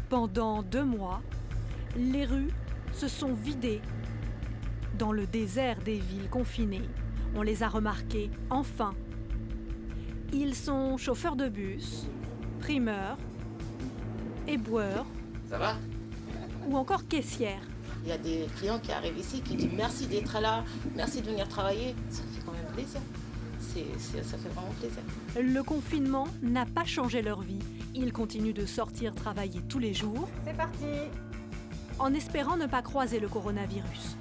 Pendant 2 mois, les rues se sont vidées. Dans le désert des villes confinées, on les a remarqués, enfin. Ils sont chauffeurs de bus, primeurs, éboueurs. Ça va? Ou encore caissières. Il y a des clients qui arrivent ici qui disent merci d'être là, merci de venir travailler. Ça fait quand même plaisir. Ça fait vraiment plaisir. Le confinement n'a pas changé leur vie. Ils continuent de sortir travailler tous les jours. C'est parti. En espérant ne pas croiser le coronavirus.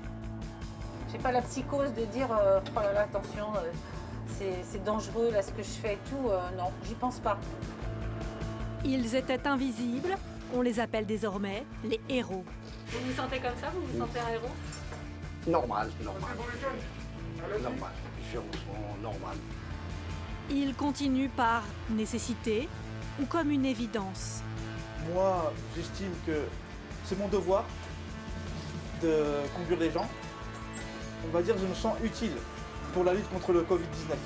J'ai pas la psychose de dire oh là là, attention, c'est dangereux là ce que je fais et tout. Non, j'y pense pas. Ils étaient invisibles, on les appelle désormais les héros. Vous vous sentez comme ça? Vous vous sentez un héros? Normal. Je me sens normal. Ils continuent par nécessité ou comme une évidence. Moi, j'estime que c'est mon devoir de conduire les gens. On va dire que je me sens utile pour la lutte contre le Covid-19.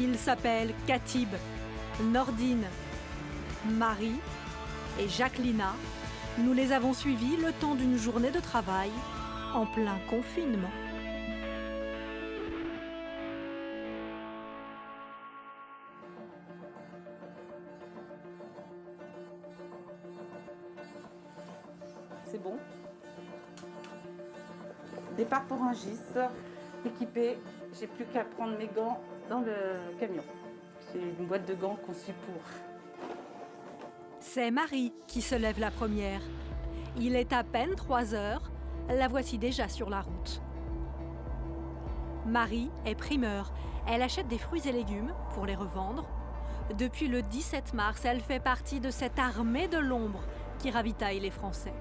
Ils s'appellent Katib, Nordine, Marie et Jacquelina. Nous les avons suivis le temps d'une journée de travail en plein confinement. C'est bon. Départ pour Rungis, équipé. J'ai plus qu'à prendre mes gants dans le camion. C'est une boîte de gants conçue pour. C'est Marie qui se lève la première. Il est à peine 3 heures, la voici déjà sur la route. Marie est primeur. Elle achète des fruits et légumes pour les revendre. Depuis le 17 mars, elle fait partie de cette armée de l'ombre qui ravitaille les Français.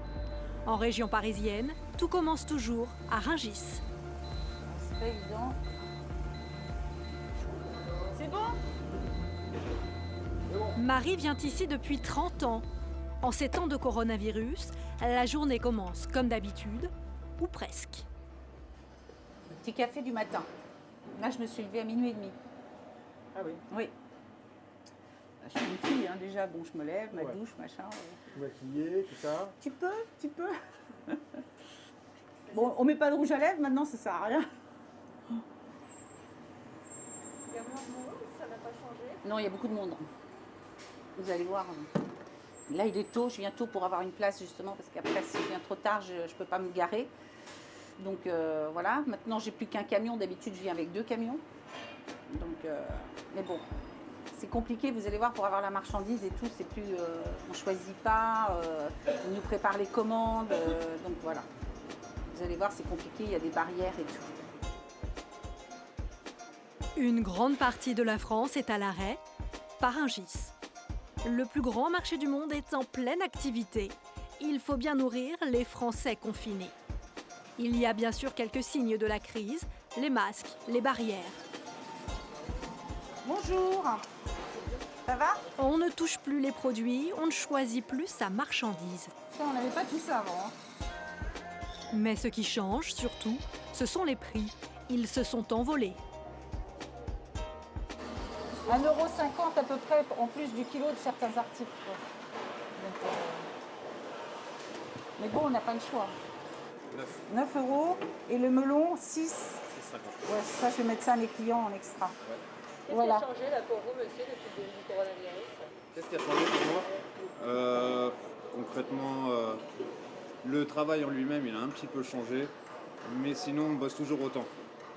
En région parisienne, tout commence toujours à Rungis. C'est pas évident. C'est bon? Marie vient ici depuis 30 ans. En ces temps de coronavirus, la journée commence comme d'habitude, ou presque. Petit café du matin. Là, je me suis levée à minuit et demi. Ah oui. Oui. Je suis une fille, hein, déjà. Bon, je me lève, ma douche, machin. Maquillé, tout ça. Tu peux. Bon, on met pas de rouge à lèvres, maintenant, ça sert à rien. Il y a moins de monde, ça n'a pas changé. Non, il y a beaucoup de monde. Vous allez voir. Là, il est tôt, je viens tôt pour avoir une place, justement, parce qu'après, si je viens trop tard, je ne peux pas me garer. Donc, voilà. Maintenant, j'ai plus qu'un camion. D'habitude, je viens avec 2 camions. Donc, mais bon. C'est compliqué, vous allez voir, pour avoir la marchandise et tout, c'est plus, on ne choisit pas, on nous prépare les commandes, donc voilà. Vous allez voir, c'est compliqué, il y a des barrières et tout. Une grande partie de la France est à l'arrêt, par Rungis. Le plus grand marché du monde est en pleine activité. Il faut bien nourrir les Français confinés. Il y a bien sûr quelques signes de la crise, les masques, les barrières. Bonjour. Ça va? On ne touche plus les produits, on ne choisit plus sa marchandise. Ça, on n'avait pas tout ça avant. Mais ce qui change, surtout, ce sont les prix. Ils se sont envolés. 1,50 € à peu près, en plus du kilo de certains articles. Donc, mais bon, on n'a pas le choix. 9 €. Et le melon, 6. 6,50. Ouais, ça, je vais mettre ça à mes clients en extra. Ouais. Qu'est-ce Voilà. qui a changé là pour vous, monsieur, depuis le début du coronavirus? Qu'est-ce qui a changé pour moi? Concrètement, le travail en lui-même, il a un petit peu changé, mais sinon, on bosse toujours autant.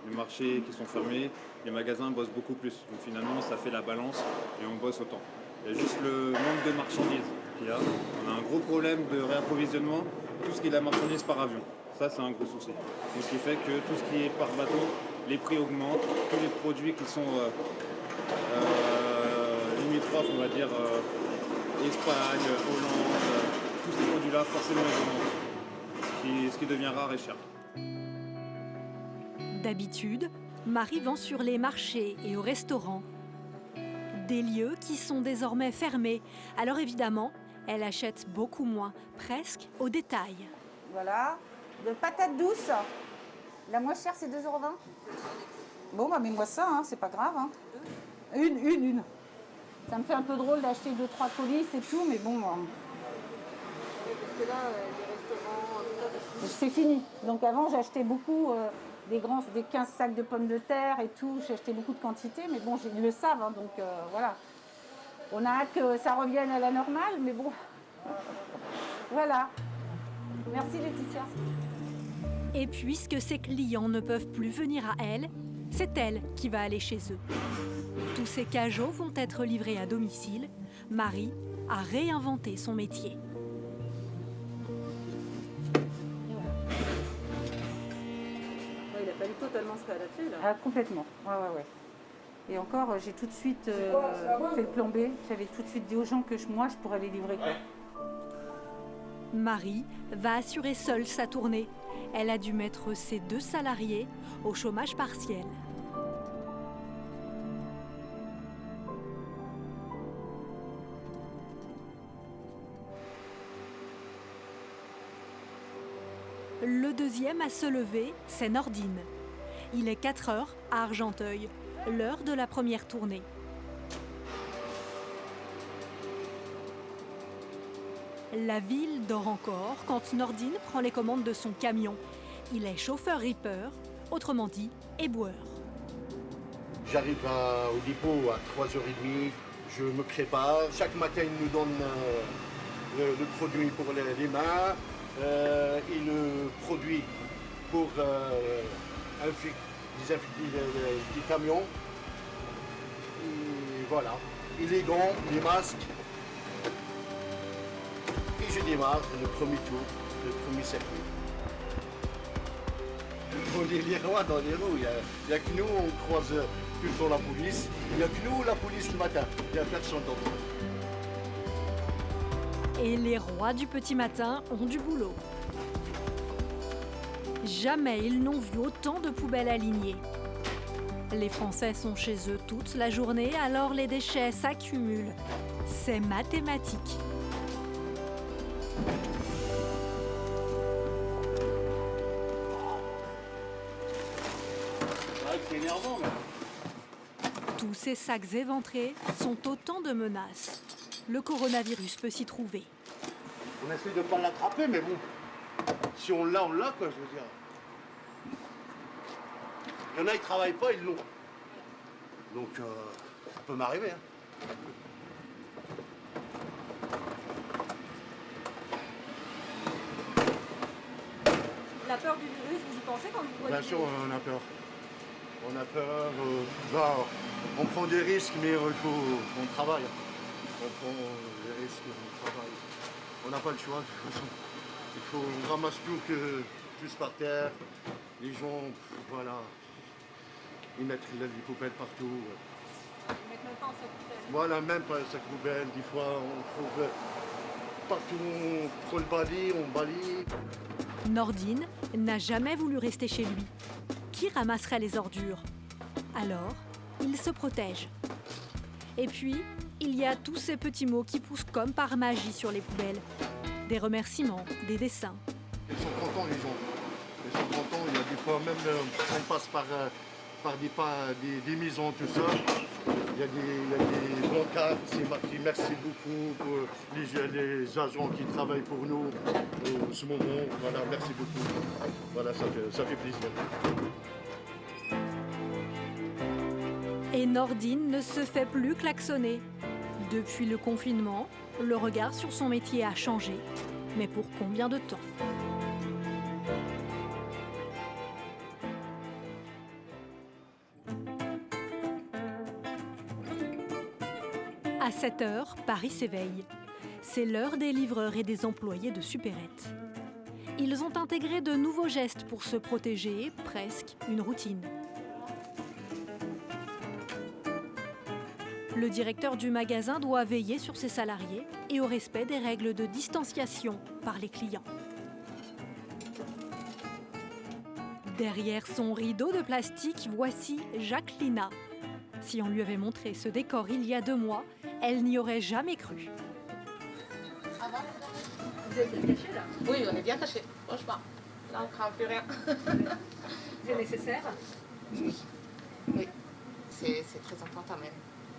Les marchés qui sont fermés, les magasins bossent beaucoup plus. Donc finalement, ça fait la balance et on bosse autant. Il y a juste le manque de marchandises qu'il y a. On a un gros problème de réapprovisionnement, tout ce qui est la marchandise par avion. Ça, c'est un gros souci. Donc, ce qui fait que tout ce qui est par bateau, les prix augmentent, tous les produits qui sont limitrophes, on va dire, Espagne, Hollande, tous ces produits-là, forcément, ils augmentent, ce qui devient rare et cher. D'habitude, Marie vend sur les marchés et au restaurant. Des lieux qui sont désormais fermés. Alors évidemment, elle achète beaucoup moins, presque au détail. Voilà. De patates douces. La moins chère, c'est 2,20 €. Bon, bah, mets-moi ça, hein, c'est pas grave. Hein. Une. Ça me fait un peu drôle d'acheter 2-3 colis, c'est tout, mais bon. Parce que là, les restaurants, tout ça, c'est fini. C'est fini. Donc avant, j'achetais beaucoup des 15 sacs de pommes de terre et tout. J'achetais beaucoup de quantité, mais bon, ils le savent, hein, donc voilà. On a hâte que ça revienne à la normale, mais bon. Voilà. Merci Laetitia. Et puisque ses clients ne peuvent plus venir à elle, c'est elle qui va aller chez eux. Tous ces cajots vont être livrés à domicile. Marie a réinventé son métier. Ouais, il a fallu totalement se réadapter là. Ah, complètement. Ouais. Et encore, j'ai tout de suite fait le plan B. J'avais tout de suite dit aux gens que moi, je pourrais les livrer, quoi. Marie va assurer seule sa tournée. Elle a dû mettre ses 2 salariés au chômage partiel. Le deuxième à se lever, c'est Nordine. Il est 4 heures à Argenteuil, l'heure de la première tournée. La ville dort encore quand Nordine prend les commandes de son camion. Il est chauffeur-ripper, autrement dit éboueur. J'arrive au dépôt à 3h30, je me prépare. Chaque matin, ils nous donnent le produit pour les mains et le produit pour des camions. Et voilà. Et les gants, les masques. Et je démarre le premier tour, le premier circuit. On est les rois dans les roues. Il n'y a que nous, on croise tout le temps la police. Il n'y a que nous, la police le matin. Il n'y a personne d'autre. Et les rois du petit matin ont du boulot. Jamais ils n'ont vu autant de poubelles alignées. Les Français sont chez eux toute la journée, alors les déchets s'accumulent. C'est mathématique. C'est énervant, mais... Tous ces sacs éventrés sont autant de menaces. Le coronavirus peut s'y trouver. On essaie de ne pas l'attraper, mais bon, si on l'a, quoi, je veux dire. Il y en a, ils ne travaillent pas, ils l'ont. Donc, ça peut m'arriver. Hein. La peur du virus, vous y pensez quand vous voyez? Bien sûr, on a peur. On a peur, on prend des risques, mais on travaille. On prend des risques, on travaille. On n'a pas le choix, de toute façon. Il faut on ramasse tous par terre. Les gens, voilà, ils mettent les poubelles partout. Ils mettent même pas en sac poubelle. Voilà, même pas sac poubelle. Des fois, on trouve partout, on prend le balai, on balaye. Nordine n'a jamais voulu rester chez lui. Qui ramasserait les ordures? Alors, il se protège. Et puis, il y a tous ces petits mots qui poussent comme par magie sur les poubelles. Des remerciements, des dessins. Ils sont contents, les gens. Ils sont contents. Il y a des fois, même on passe par des maisons, tout ça. Il y a des brancards, c'est marqué merci beaucoup pour les agents qui travaillent pour nous en ce moment. Voilà, merci beaucoup. Voilà, ça fait plaisir. Et Nordine ne se fait plus klaxonner. Depuis le confinement, le regard sur son métier a changé. Mais pour combien de temps? À 7 heures, Paris s'éveille. C'est l'heure des livreurs et des employés de supérette. Ils ont intégré de nouveaux gestes pour se protéger, presque une routine. Le directeur du magasin doit veiller sur ses salariés et au respect des règles de distanciation par les clients. Derrière son rideau de plastique, voici Jacquelina. Si on lui avait montré ce décor il y a 2 mois, elle n'y aurait jamais cru. Vous êtes bien caché là? Oui, on est bien cachés, franchement. Là, on ne craint plus rien. C'est nécessaire? Oui, c'est très important même.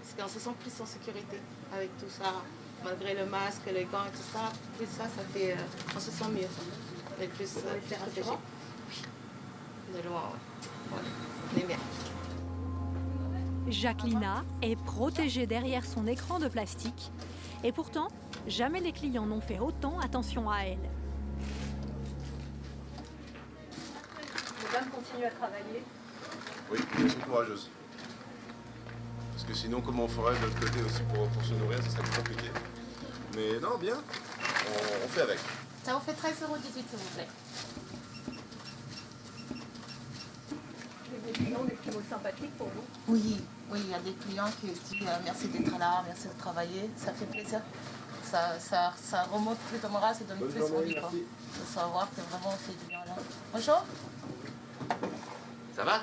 Parce qu'on se sent plus en sécurité avec tout ça. malgré le masque, les gants et tout ça, plus ça fait, on se sent mieux. On est plus protégé. Oui, de loin, ouais. Ouais, on est bien. Jacquelina est protégée derrière son écran de plastique et pourtant, jamais les clients n'ont fait autant attention à elle. Madame continue à travailler. Oui, elles sont courageuses. Parce que sinon, comment on ferait de l'autre côté aussi pour se nourrir, ça serait plus compliqué. Mais non, bien, on fait avec. Ça vous fait 13,18 €, s'il vous plaît. Des clients, des petits mots sympathiques pour vous. Oui, oui, il y a des clients qui disent merci d'être là, merci de travailler, ça fait plaisir. Ça remonte plus le moral, ça donne plus envie, quoi. De savoir que vraiment on fait du bien là. Bonjour. Ça va?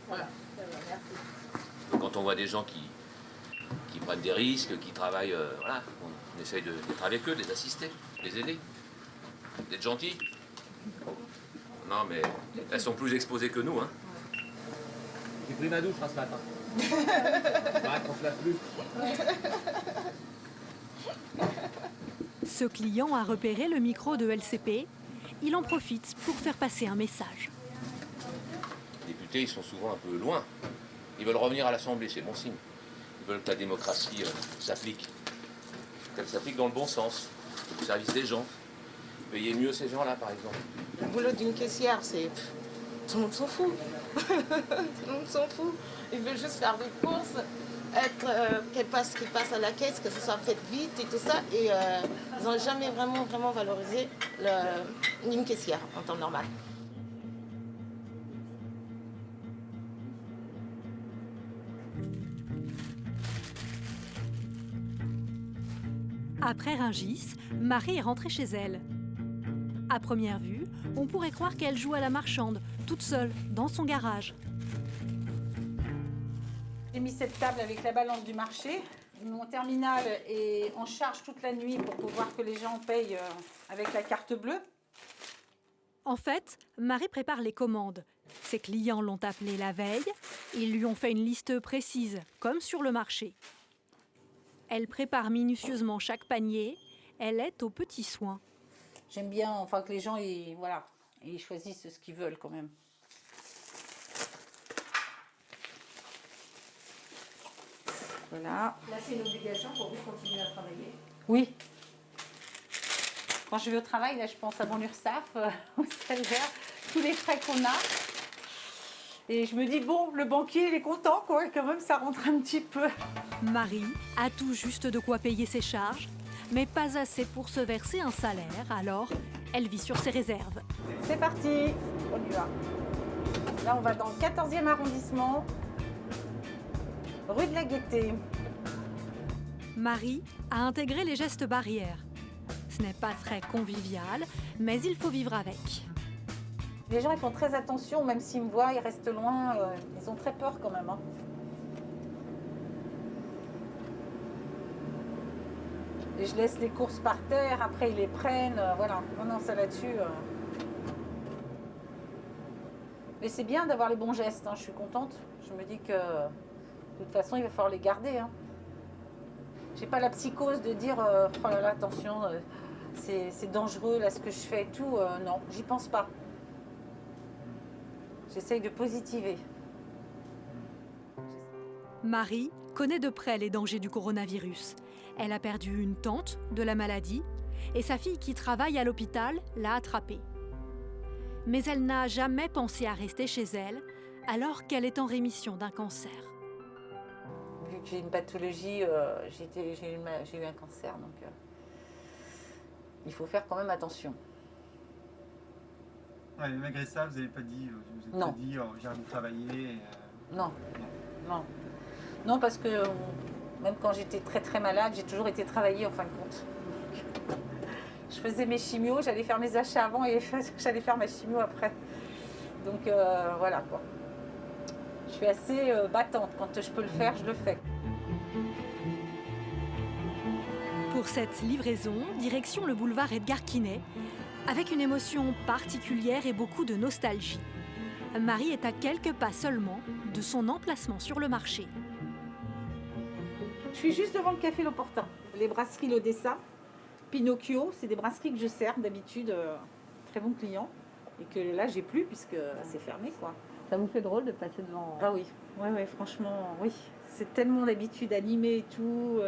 Voilà. Ça va, merci. Quand on voit des gens qui prennent des risques, qui travaillent, voilà, on essaye d'être avec eux, de les assister, de les aider, d'être gentils. Non, mais elles sont plus exposées que nous, hein. J'ai pris ma douche ce matin. On se lave plus. Ce client a repéré le micro de LCP. Il en profite pour faire passer un message. Les députés, ils sont souvent un peu loin. Ils veulent revenir à l'Assemblée, c'est bon signe. Ils veulent que la démocratie s'applique. Qu'elle s'applique dans le bon sens, au service des gens. Payer mieux ces gens-là, par exemple. Le boulot d'une caissière, c'est... Tout le monde s'en fout. Tout le monde s'en fout. Ils veulent juste faire des courses, qu'elle passe à la caisse, que ce soit fait vite et tout ça. Et ils n'ont jamais vraiment valorisé une caissière en temps normal. Après Rungis, Marie est rentrée chez elle. À première vue, on pourrait croire qu'elle joue à la marchande, toute seule, dans son garage. J'ai mis cette table avec la balance du marché. Mon terminal est en charge toute la nuit pour pouvoir que les gens payent avec la carte bleue. En fait, Marie prépare les commandes. Ses clients l'ont appelée la veille. Ils lui ont fait une liste précise, comme sur le marché. Elle prépare minutieusement chaque panier. Elle est aux petits soins. J'aime bien enfin, que les gens ils choisissent ce qu'ils veulent quand même. Voilà. Là, c'est une obligation pour vous de continuer à travailler. Oui. Quand je vais au travail, là, je pense à mon URSSAF, au salaire, tous les frais qu'on a. Et je me dis, bon, le banquier, il est content, quoi. Quand même, ça rentre un petit peu. Marie a tout juste de quoi payer ses charges, mais pas assez pour se verser un salaire, alors elle vit sur ses réserves. C'est parti, on y va. Là, on va dans le 14e arrondissement, rue de la Gaîté. Marie a intégré les gestes barrières. Ce n'est pas très convivial, mais il faut vivre avec. Les gens, ils font très attention, même s'ils me voient, ils restent loin, ils ont très peur quand même. Hein. Et je laisse les courses par terre, après ils les prennent, voilà. Non, ça là-dessus. Mais c'est bien d'avoir les bons gestes, hein, je suis contente. Je me dis que de toute façon, il va falloir les garder. Hein. J'ai pas la psychose de dire oh là là, attention, c'est dangereux là ce que je fais et tout. Non, j'y pense pas. J'essaye de positiver. Marie connaît de près les dangers du coronavirus. Elle a perdu une tante de la maladie et sa fille qui travaille à l'hôpital l'a attrapée. Mais elle n'a jamais pensé à rester chez elle alors qu'elle est en rémission d'un cancer. Vu que j'ai une pathologie, j'ai eu un cancer, donc il faut faire quand même attention. Ouais, mais malgré ça, vous n'avez pas dit, Non. Pas dit j'arrive de travailler. Non. Non, parce que même quand j'étais très très malade, j'ai toujours été travailler en fin de compte. Je faisais mes chimios, j'allais faire mes achats avant et j'allais faire ma chimio après. Donc voilà quoi. Je suis assez battante. Quand je peux le faire, je le fais. Pour cette livraison, direction le boulevard Edgar Quinet, avec une émotion particulière et beaucoup de nostalgie. Marie est à quelques pas seulement de son emplacement sur le marché. Je suis juste devant le café L'Opportun. Les brasseries l'Odessa, Pinocchio, c'est des brasseries que je sers d'habitude, très bons clients. Et que là, j'ai plus puisque c'est fermé, quoi. Ça vous fait drôle de passer devant? Ah oui, ouais, franchement, oui. C'est tellement d'habitude animé et tout.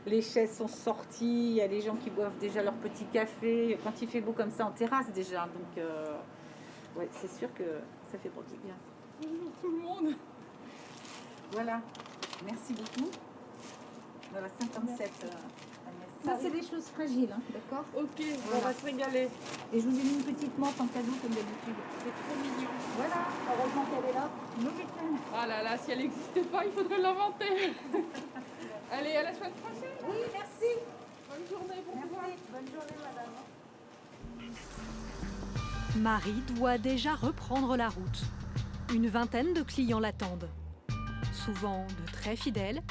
Les chaises sont sorties, il y a des gens qui boivent déjà leur petit café. Quand il fait beau comme ça, en terrasse déjà. Donc, ouais, c'est sûr que ça fait beaucoup de bien. Bonjour tout le monde. Voilà, merci beaucoup. Voilà, 57. Ça, c'est des choses fragiles, hein, d'accord? Ok, Voilà. on va se régaler. Et je vous ai mis une petite menthe en cadeau comme d'habitude. C'est trop mignon. Voilà, heureusement qu'elle est là. Nous week-end. Ah là là, si elle n'existait pas, il faudrait l'inventer. Allez, à la semaine prochaine. Oui, merci. Bonne journée pour vous. Merci. Bonne journée, madame. Marie doit déjà reprendre la route. Une vingtaine de clients l'attendent. Souvent de très fidèles,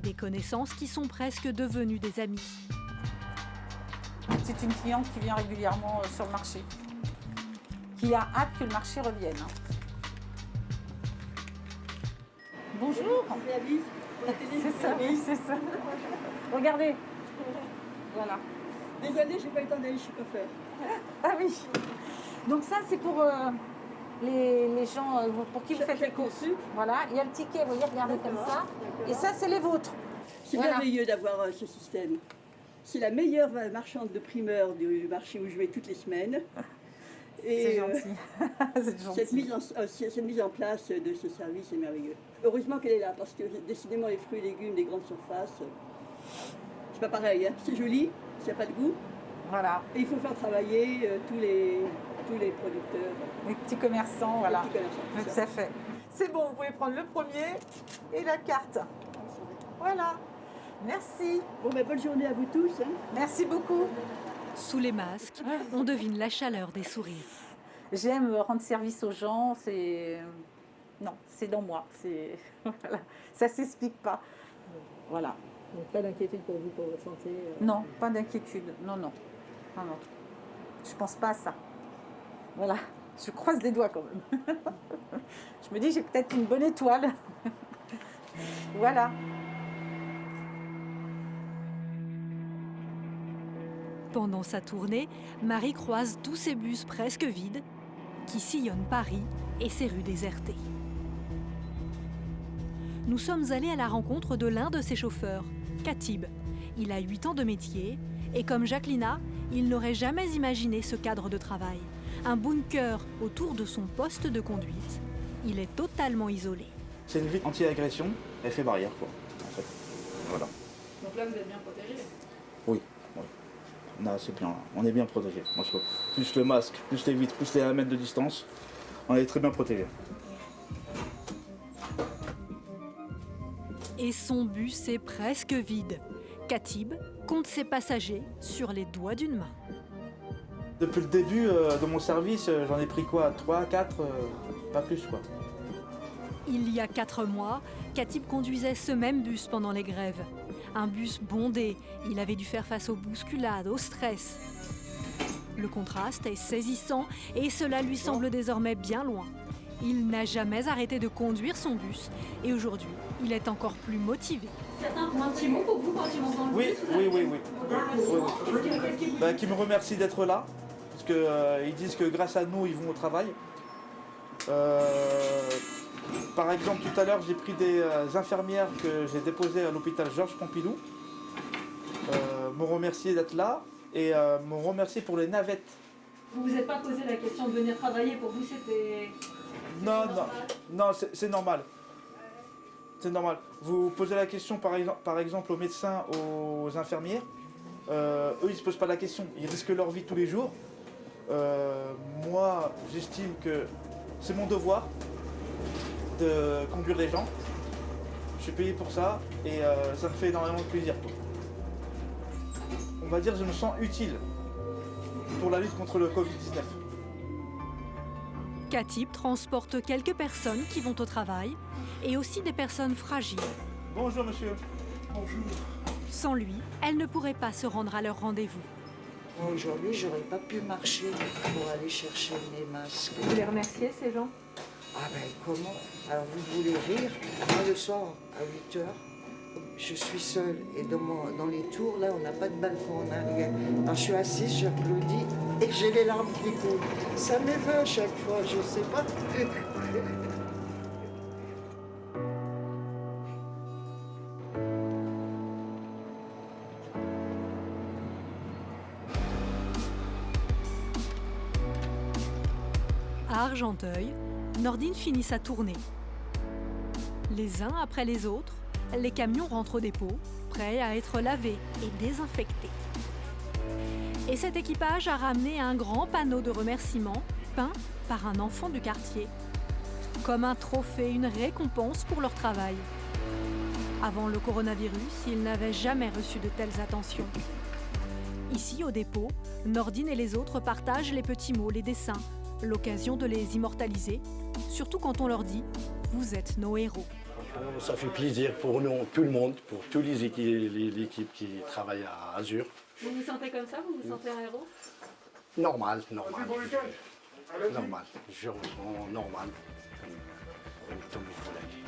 des connaissances qui sont presque devenues des amis. C'est une cliente qui vient régulièrement sur le marché, qui a hâte que le marché revienne. Bonjour. C'est ça, oui, c'est ça. Regardez. Voilà. Désolée, j'ai pas eu le temps d'aller chez coiffeur. Ah oui. Donc ça, c'est pour les gens pour qui vous faites les courses. Voilà, il y a le ticket, vous voyez, regardez comme ça. Et ça, c'est les vôtres. C'est Voilà. merveilleux d'avoir ce système. C'est la meilleure marchande de primeurs du marché où je vais toutes les semaines. C'est gentil. C'est gentil. Cette mise en place de ce service est merveilleux. Heureusement qu'elle est là, parce que décidément les fruits et légumes des grandes surfaces, c'est pas pareil. Hein. C'est joli, ça n'a pas de goût. Voilà. Et il faut faire travailler tous les producteurs. Les petits commerçants, voilà. Les petits commerçants, Oui, c'est tout ça. à fait. C'est bon, vous pouvez prendre le premier et la carte. Voilà. Merci. Bon, ben, bonne journée à vous tous. Hein. Merci beaucoup. Sous les masques, on devine la chaleur des sourires. J'aime rendre service aux gens, c'est... Non, c'est dans moi. C'est... Voilà. Ça s'explique pas. Voilà. Donc pas d'inquiétude pour vous, pour votre santé. Non, pas d'inquiétude. Non. Je pense pas à ça. Voilà. Je croise les doigts quand même. Je me dis, j'ai peut-être une bonne étoile. Voilà. Pendant sa tournée, Marie croise tous ces bus presque vides qui sillonnent Paris et ses rues désertées. Nous sommes allés à la rencontre de l'un de ses chauffeurs, Katib. Il a 8 ans de métier et comme Jacquelina, il n'aurait jamais imaginé ce cadre de travail. Un bunker autour de son poste de conduite. Il est totalement isolé. C'est une vitre anti-agression, elle fait barrière quoi, en fait. Voilà. Donc là, vous êtes bien protégé. Oui. Non, c'est bien, on est bien protégé. Moi, je trouve. Plus le masque, plus les vitres, plus les 1 mètre de distance, on est très bien protégé. Et son bus est presque vide. Katib compte ses passagers sur les doigts d'une main. Depuis le début de mon service, j'en ai pris quoi, 3, 4, pas plus quoi. Il y a 4 mois, Katib conduisait ce même bus pendant les grèves. Un bus bondé, il avait dû faire face aux bousculades, au stress. Le contraste est saisissant et cela lui semble désormais bien loin. Il n'a jamais arrêté de conduire son bus et aujourd'hui, il est encore plus motivé. Certains font un petit mot pour vous quand ils vont dans le bus. Oui. Bah, qui me remercient d'être là, parce qu'ils disent que grâce à nous, ils vont au travail. Par exemple, tout à l'heure, j'ai pris des infirmières que j'ai déposées à l'hôpital Georges Pompidou. M'ont remercié d'être là et m'ont remercié pour les navettes. Vous vous êtes pas posé la question de venir travailler, pour vous c'était... Non, c'est normal. C'est normal. Vous posez la question par exemple aux médecins, aux infirmières. Eux, ils ne se posent pas la question. Ils risquent leur vie tous les jours. Moi, j'estime que c'est mon devoir de conduire les gens. Je suis payé pour ça et ça me fait énormément de plaisir. On va dire que je me sens utile pour la lutte contre le Covid-19. Katib transporte quelques personnes qui vont au travail et aussi des personnes fragiles. Bonjour monsieur. Bonjour. Sans lui, elle ne pourrait pas se rendre à leur rendez-vous. Aujourd'hui, j'aurais pas pu marcher pour aller chercher mes masques. Vous les remerciez, ces gens? Ah ben comment? Alors vous voulez rire? Moi le soir, à 8h, je suis seule. Et dans les tours, là, on n'a pas de balcon en arrière. Alors je suis assise, j'applaudis et j'ai les larmes qui coulent. Ça m'émeut à chaque fois, je sais pas. À Argenteuil, Nordine finit sa tournée. Les uns après les autres, les camions rentrent au dépôt, prêts à être lavés et désinfectés. Et cet équipage a ramené un grand panneau de remerciements peint par un enfant du quartier. Comme un trophée, une récompense pour leur travail. Avant le coronavirus, ils n'avaient jamais reçu de telles attentions. Ici, au dépôt, Nordine et les autres partagent les petits mots, les dessins, l'occasion de les immortaliser, surtout quand on leur dit « vous êtes nos héros ». Ça fait plaisir pour nous, tout le monde, pour tous l'équipe qui travaille à Azur. Vous vous sentez comme ça? Vous vous sentez un héros? Normal. Normal. Je ressens normal, comme tous mes collègues.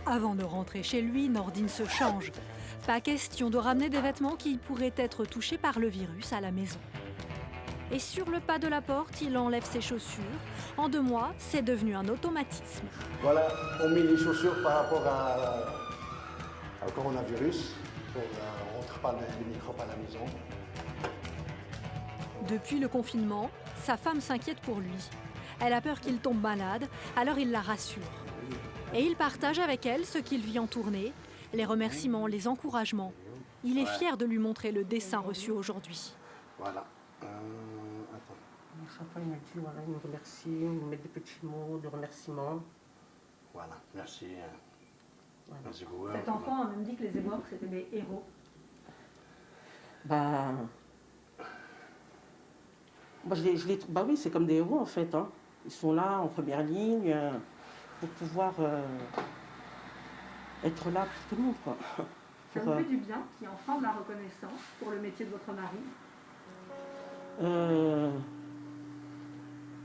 Avant de rentrer chez lui, Nordine se change. Pas question de ramener des vêtements qui pourraient être touchés par le virus à la maison. Et sur le pas de la porte, il enlève ses chaussures. En 2 mois, c'est devenu un automatisme. Voilà, on met les chaussures par rapport au coronavirus, pour qu'on ne rentre pas les microbes à la maison. Depuis le confinement, sa femme s'inquiète pour lui. Elle a peur qu'il tombe malade, alors il la rassure. Et il partage avec elle ce qu'il vit en tournée, les remerciements, les encouragements. Il est fier de lui montrer le dessin reçu aujourd'hui. Voilà. Chaque fois, il me dit, voilà, il me remercie, il me met des petits mots de remerciement. Voilà, merci. Voilà. Merci beaucoup. Cet enfant a même dit que les Émorques, c'était des héros. Bah oui, c'est comme des héros en fait. Hein. Ils sont là en première ligne pour pouvoir être là pour tout le monde, quoi. Ça vous fait du bien qu'il y ait enfin de la reconnaissance pour le métier de votre mari?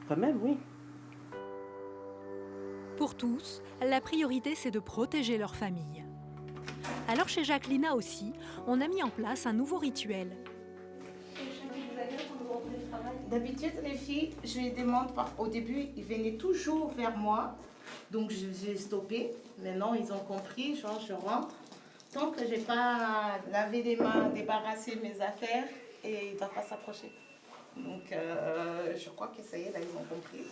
Quand même, oui. Pour tous, la priorité, c'est de protéger leur famille. Alors chez Jacquelina aussi, on a mis en place un nouveau rituel. D'habitude, les filles, je les demande, au début, ils venaient toujours vers moi. Donc, j'ai stoppé. Maintenant, ils ont compris, genre, je rentre. Tant que je n'ai pas lavé les mains, débarrassé mes affaires, et ils ne doivent pas s'approcher. Donc, je crois que ça y est, là, ils ont compris.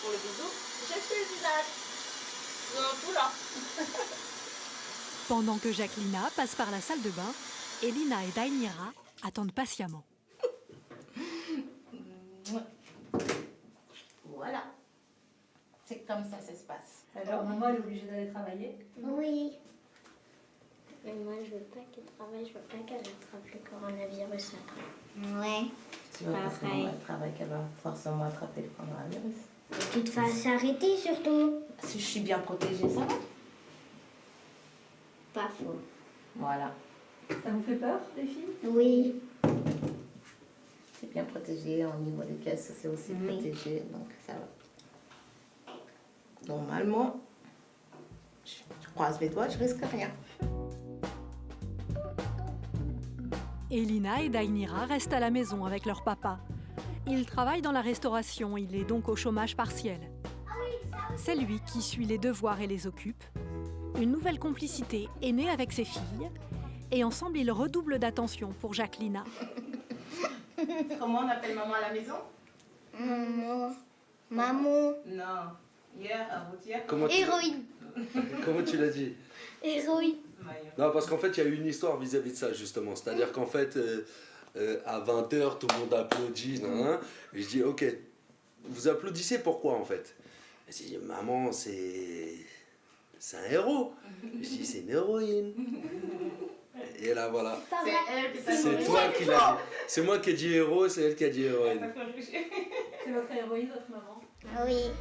Pour le bisou, j'ai fait le visage. Tout là. Pendant que Jacquelina passe par la salle de bain, Elina et Dainira attendent patiemment. Voilà. C'est comme ça se passe. Alors, maman, elle est obligée d'aller travailler? Oui. Mais moi, je veux pas qu'elle travaille, je veux pas qu'elle attrape le coronavirus après. Ouais. C'est pas parce que maman travaille qu'elle va forcément attraper le coronavirus. Et tu te fasses arrêter surtout. Si je suis bien protégée, ça va? Pas faux. Voilà. Ça vous fait peur, les filles? Oui. C'est bien protégé, au niveau des caisses, c'est aussi protégé, donc ça va. Normalement, je croise mes doigts, je risque rien. Elina et Dainira restent à la maison avec leur papa. Il travaille dans la restauration, il est donc au chômage partiel. C'est lui qui suit les devoirs et les occupe. Une nouvelle complicité est née avec ses filles et ensemble ils redoublent d'attention pour Jacquelina. Comment on appelle maman à la maison? Maman. Non. Hier, avant-hier. Héroïne. Comment tu l'as dit? Héroïne. Non, parce qu'en fait, il y a eu une histoire vis-à-vis de ça, justement. C'est-à-dire qu'en fait, à 20h, tout le monde applaudit. Et je dis, ok, vous applaudissez pourquoi, en fait? Elle dit, maman, c'est un héros. Je dis, c'est une héroïne. Et là, voilà. C'est toi qui l'as dit. C'est moi qui ai dit héros, c'est elle qui a dit héroïne. C'est votre héroïne, votre maman? Oui.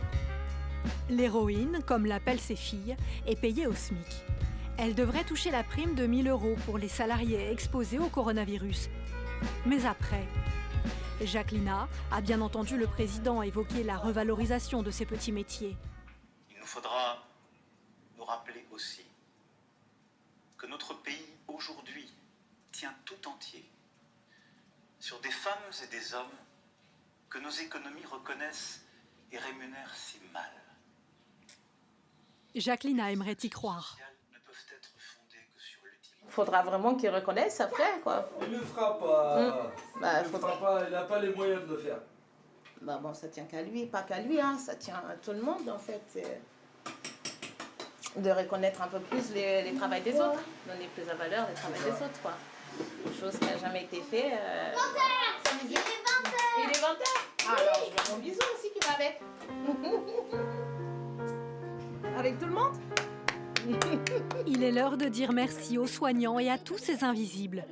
L'héroïne, comme l'appellent ses filles, est payée au SMIC. Elle devrait toucher la prime de 1 000 € pour les salariés exposés au coronavirus. Mais après, Jacquelina a bien entendu le président évoquer la revalorisation de ces petits métiers. Il nous faudra rappeler aussi que notre pays, aujourd'hui, tient tout entier sur des femmes et des hommes que nos économies reconnaissent et rémunèrent si mal. Jacqueline aimerait y croire. Il faudra vraiment qu'ils reconnaissent après, quoi. Il ne le fera pas. Bah, il ne fera pas, il n'a pas les moyens de le faire. Bah bon, ça tient qu'à lui, pas qu'à lui, hein. Ça tient à tout le monde, en fait. De reconnaître un peu plus les travaux des autres, donner plus de valeur les travaux des autres, quoi. Chose qui n'a jamais été faite. Il est 20h. Il est 20h. Alors, je veux mon bisou aussi qui va avec. Avec tout le monde. Il est l'heure de dire merci aux soignants et à tous ces invisibles,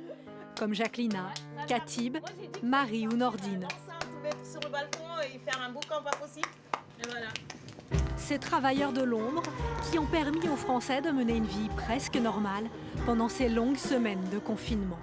comme Jacquelina, Katib, Marie ou Nordine. On pouvait être sur le balcon et faire un boucan pas possible. Et voilà. Ces travailleurs de l'ombre qui ont permis aux Français de mener une vie presque normale pendant ces longues semaines de confinement.